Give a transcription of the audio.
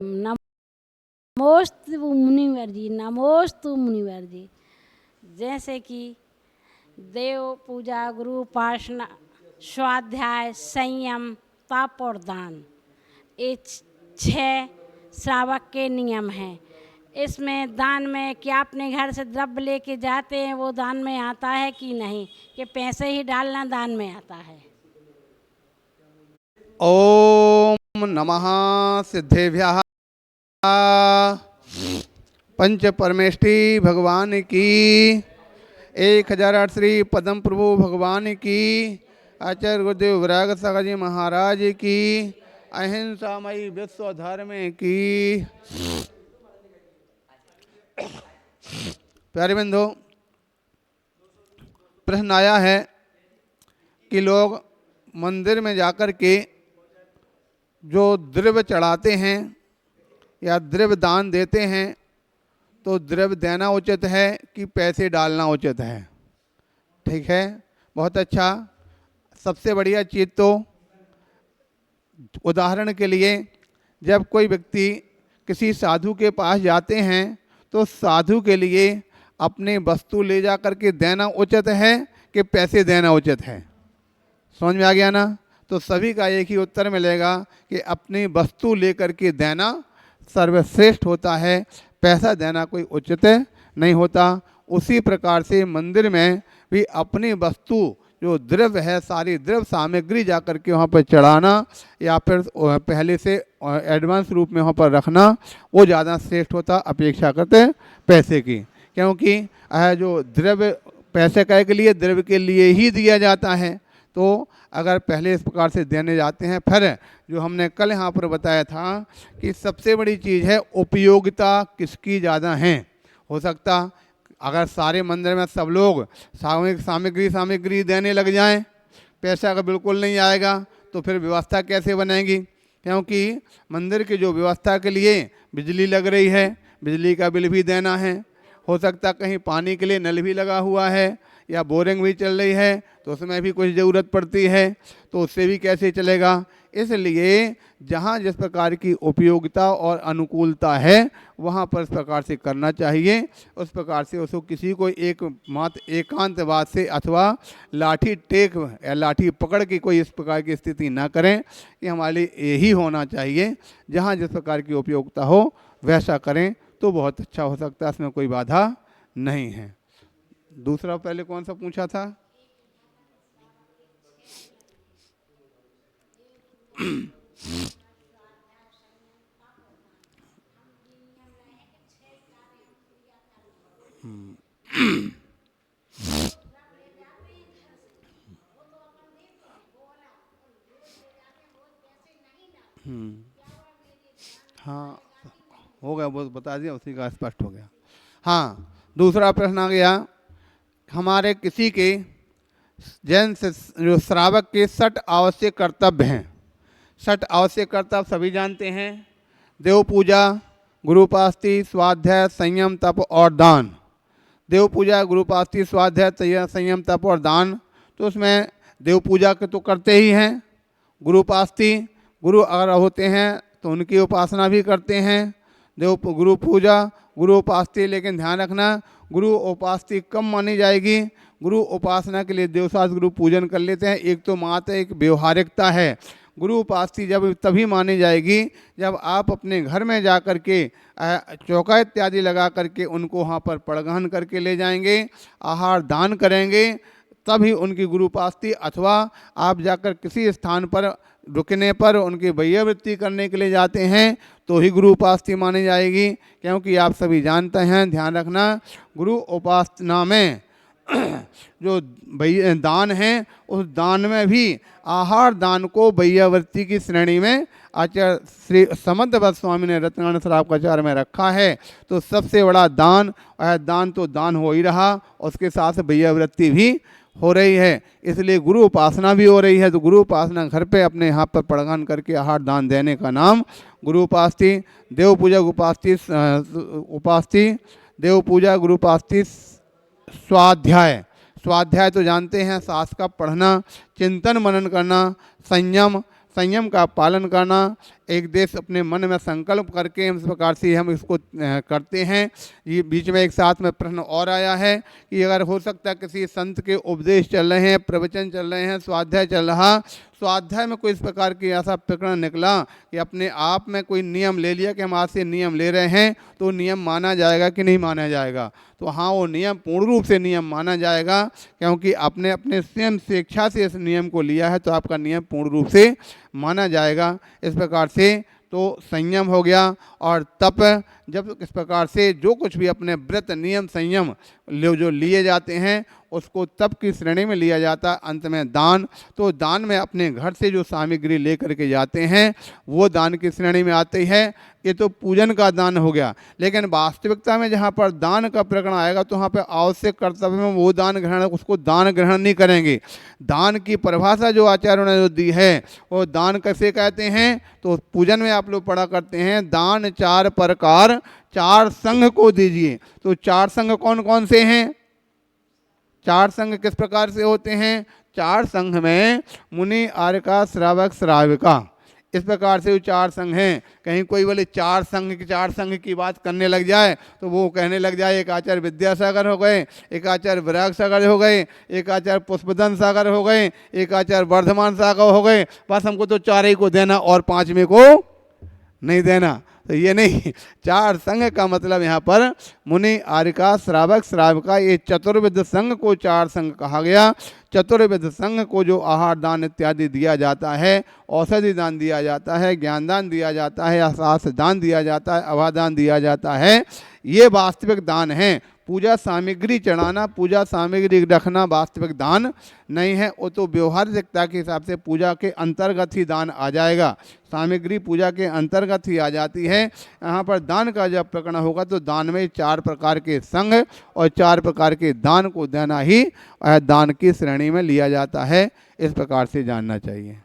नमोस्तु मुनिवर जी, नमोस्तु मुनिवर जी। जैसे कि देव पूजा, गुरु उपासना, स्वाध्याय, संयम, तप और दान, ये 6 श्रावक के नियम हैं। इसमें दान में क्या अपने घर से द्रव्य लेके जाते हैं वो दान में आता है कि नहीं, कि पैसे ही डालना दान में आता है। ओम नमः सिद्धेभ्यः पंच परमेष्टि भगवान की, 1008 श्री पद्म प्रभु भगवान की, आचार्य गुरुदेव विराग सागर जी महाराज की, अहिंसामयी विश्व धर्म की। प्यारे बंधु, प्रश्न आया है कि लोग मंदिर में जाकर के जो द्रव्य चढ़ाते हैं या द्रव्य दान देते हैं, तो द्रव्य देना उचित है कि पैसे डालना उचित है? ठीक है, बहुत अच्छा। सबसे बढ़िया चीज़ तो, उदाहरण के लिए जब कोई व्यक्ति किसी साधु के पास जाते हैं तो साधु के लिए अपनी वस्तु ले जा कर के देना उचित है कि पैसे देना उचित है? समझ में आ गया ना? तो सभी का एक ही उत्तर मिलेगा कि अपनी वस्तु लेकर के देना सर्वश्रेष्ठ होता है, पैसा देना कोई उचित नहीं होता। उसी प्रकार से मंदिर में भी अपनी वस्तु जो द्रव्य है, सारी द्रव्य सामग्री जा कर के वहाँ पर चढ़ाना या फिर पहले से एडवांस रूप में वहाँ पर रखना, वो ज़्यादा श्रेष्ठ होता अपेक्षा करते पैसे की। क्योंकि जो द्रव्य पैसे का के लिए, द्रव्य के लिए ही दिया जाता है। तो अगर पहले इस प्रकार से देने जाते हैं, फिर जो हमने कल यहाँ पर बताया था कि सबसे बड़ी चीज़ है उपयोगिता किसकी ज़्यादा है। हो सकता अगर सारे मंदिर में सब लोग सामग्री देने लग जाएं, पैसा का बिल्कुल नहीं आएगा, तो फिर व्यवस्था कैसे बनेगी? क्योंकि मंदिर की जो व्यवस्था के लिए बिजली लग रही है, बिजली का बिल भी देना है। हो सकता कहीं पानी के लिए नल भी लगा हुआ है या बोरिंग भी चल रही है, तो उसमें भी कुछ ज़रूरत पड़ती है, तो उससे भी कैसे चलेगा? इसलिए जहाँ जिस प्रकार की उपयोगिता और अनुकूलता है वहाँ पर इस प्रकार से करना चाहिए। उस प्रकार से उसको किसी को एक मात्र एकांतवाद से अथवा लाठी टेक या लाठी पकड़ के कोई इस प्रकार की स्थिति ना करें कि हमारे लिए यही होना चाहिए। जहाँ जिस प्रकार की उपयोगिता हो वैसा करें तो बहुत अच्छा हो सकता है, इसमें कोई बाधा नहीं है। दूसरा पहले कौन सा पूछा था? हाँ, हो गया, वो बता दिया, उसी का स्पष्ट हो गया। हाँ, दूसरा प्रश्न आ गया, हमारे किसी के जैन से जो श्रावक के 6 आवश्यक कर्तव्य हैं। 6 आवश्यक कर्तव्य सभी जानते हैं, देव पूजा, गुरुपास्ति, स्वाध्याय, संयम, तप और दान। देव पूजा, गुरुपास्ति, स्वाध्याय, संयम, तप और दान। तो उसमें देव पूजा के तो करते ही हैं, गुरुपास्ति, गुरु अगर होते हैं तो उनकी उपासना भी करते हैं। गुरु पूजा, गुरु उपास्ति, लेकिन ध्यान रखना गुरु उपास्ति कम मानी जाएगी। गुरु उपासना के लिए देवशास्त्र गुरु पूजन कर लेते हैं। एक तो मात्र एक व्यवहारिकता है, गुरु उपास्ति जब तभी मानी जाएगी जब आप अपने घर में जा कर के चौका इत्यादि लगा करके उनको वहाँ पर पड़गहन करके ले जाएंगे, आहार दान करेंगे, तभी उनकी गुरु उपास्ति। अथवा आप जाकर किसी स्थान पर रुकने पर उनकी वैयावृत्ति करने के लिए जाते हैं तो ही गुरु उपास्ति मानी जाएगी। क्योंकि आप सभी जानते हैं, ध्यान रखना, गुरु उपासना में जो दान है उस दान में भी आहार दान को वैयावृत्ति की श्रेणी में आचार्य श्री समंतभद्र स्वामी ने रत्नानंद श्रावकाचार्य में रखा है। तो सबसे बड़ा दान, दान तो दान हो ही रहा, उसके साथ वैयावृत्ति भी हो रही है, इसलिए गुरु उपासना भी हो रही है। तो गुरु उपासना घर पे अपने हाथ पर पड़गन करके आहार दान देने का नाम गुरु उपास्ति। देव पूजा उपास्ति, देव पूजा गुरु उपास्ति। स्वाध्याय, स्वाध्याय तो जानते हैं, शास्त्र का पढ़ना, चिंतन मनन करना, संयम, संयम का पालन करना, एक देश अपने मन में संकल्प करके हम इस प्रकार से हम इसको करते हैं। ये बीच में एक साथ में प्रश्न और आया है कि अगर हो सकता है किसी संत के उपदेश चल रहे हैं, प्रवचन चल रहे हैं, स्वाध्याय चल रहा, स्वाध्याय में कोई इस प्रकार की ऐसा प्रकरण निकला कि अपने आप में कोई नियम ले लिया कि हम आज से नियम ले रहे हैं, तो नियम माना जाएगा कि नहीं माना जाएगा? तो हाँ, वो नियम पूर्ण रूप से नियम माना जाएगा, क्योंकि आपने अपने स्वयं स्वेच्छा से इस नियम को लिया है, तो आपका नियम पूर्ण रूप से माना जाएगा। इस प्रकार से तो संयम हो गया। और तप, जब इस प्रकार से जो कुछ भी अपने व्रत नियम संयम जो लिए जाते हैं उसको तप की श्रेणी में लिया जाता है। अंत में दान, तो दान में अपने घर से जो सामग्री लेकर के जाते हैं वो दान की श्रेणी में आती है। ये तो पूजन का दान हो गया। लेकिन वास्तविकता में जहाँ पर दान का प्रकरण आएगा तो वहाँ पर आवश्यक कर्तव्य में वो दान ग्रहण, उसको दान ग्रहण नहीं करेंगे। दान की परिभाषा जो आचार्यों ने जो दी है वो दान कैसे कहते हैं, तो पूजन में आप लोग पढ़ा करते हैं, दान 4 प्रकार 4 संघ को दीजिए। तो 4 संघ कौन कौन से हैं? 4 संघ किस प्रकार से होते हैं? 4 संघ में मुनि, आर्यका, श्रावक, श्राविका, इस प्रकार से 4 संघ हैं। कहीं कोई बोले 4 संघ की बात करने लग जाए तो वो कहने लग जाए एक आचार्य विद्यासागर हो गए, एक आचार्य विराग सागर हो गए, एक आचार्य पुष्पदन सागर हो गए, एक आचार्य वर्धमान सागर हो गए, बस हमको तो 4 ही को देना और 5वें को नहीं देना। तो ये नहीं, 4 संघ का मतलब यहाँ पर मुनि, आर्यका, श्रावक, श्राविका, ये चतुर्विध संघ को 4 संघ कहा गया। चतुर्विध संघ को जो आहार दान इत्यादि दिया जाता है, औषधि दान दिया जाता है, ज्ञान दान दिया जाता है, शास्त्र दान दिया जाता है, अभादान दिया जाता है, ये वास्तविक दान है। पूजा सामग्री चढ़ाना, पूजा सामग्री रखना वास्तविक दान नहीं है। वो तो व्यवहारिकता के हिसाब से पूजा के अंतर्गत ही दान आ जाएगा, सामग्री पूजा के अंतर्गत ही आ जाती है। यहाँ पर दान का जब प्रकरण होगा तो दान में 4 प्रकार के संघ और 4 प्रकार के दान को देना ही दान की श्रेणी में लिया जाता है। इस प्रकार से जानना चाहिए।